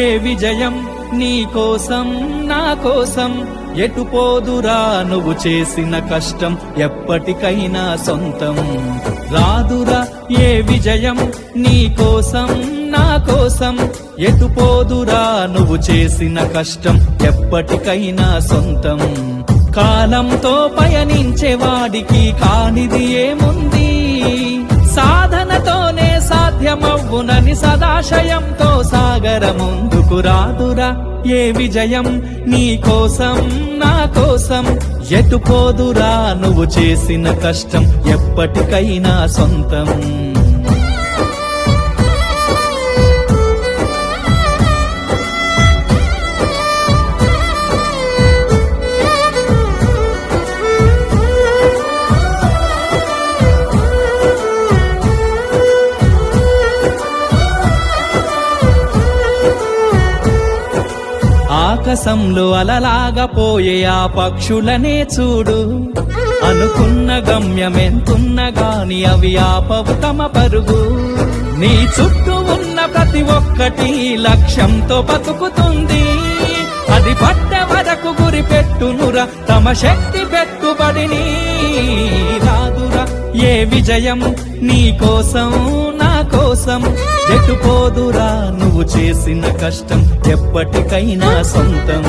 ఏ విజయం నీ కోసం నా కోసం ఎటుపోదురా నువ్వు చేసిన కష్టం ఎప్పటికైనా సొంతం రాదురా ఏ విజయం నీ కోసం నా కోసం ఎటుపోదురా నువ్వు చేసిన కష్టం ఎప్పటికైనా సొంతం కాలంతో పయనించేవాడికి కానిది ఏముంది సాధనతోనే సాధ్యమవ్వునని సదాశయంతో సాగర ముందుకు రాదురా ఏ విజయం నీ కోసం నా కోసం ఎటుపోదురా నువ్వు చేసిన కష్టం ఎప్పటికైనా సొంతం ఆకాశంలో అలలాగా పోయే ఆ పక్షులనే చూడు అనుకున్న గమ్యమెంతున్న గాని అవి ఆపవు తమ పరుగు నీ చుట్టూ ఉన్న ప్రతి ఒక్కటి లక్ష్యంతో బతుకుతుంది అది పట్టే వరకు గురి పెట్టునురా తమ శక్తి పెట్టుబడిని రాదురా ఏ విజయం నీ కోసం నా కోసం ఎటుపోదురా నువ్వు చేసిన కష్టం ఎప్పటికైనా సొంతం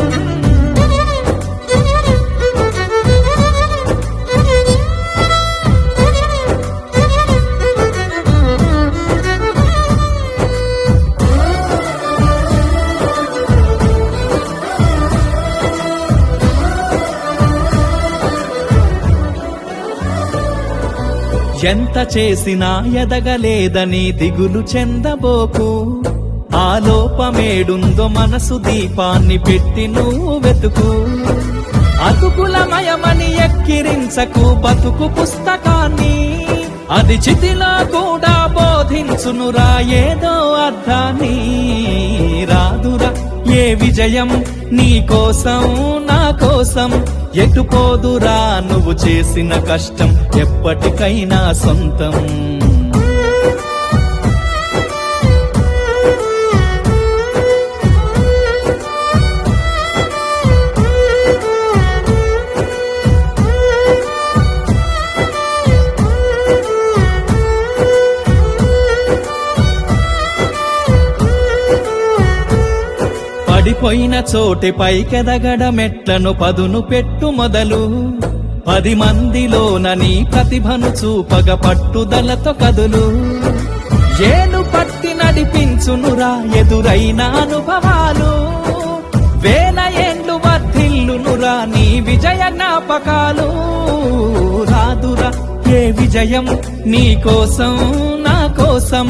ఎంత చేసినా ఎదగలేదని దిగులు చెందబోకు ఆ లోపమేడుందో మనసు దీపాన్ని పెట్టి నువ్వు వెతుకు అతుకులమయమని ఎక్కిరించకు బతుకు పుస్తకాన్ని అది చితిలో కూడా బోధించునురా ఏదో అర్థాన్ని రాదురా ఏ విజయం నీ కోసం నా కోసం ఎటుపోదురా నువ్వు చేసిన కష్టం ఎప్పటికైనా సొంతం పడిపోయిన చోటి పైకెదగడ మెట్లను పదును పెట్టు మొదలు 10 మందిలోన నీ ప్రతిభను చూపగ పట్టుదలతో కదులు ఏలు పట్టి నడిపించునురా ఎదురైన అనుభవాలు వేల ఏండ్లు వర్ధిల్లునురా నీ విజయ జ్ఞాపకాలు రాదురా ఏ విజయం నీ కోసం నా కోసం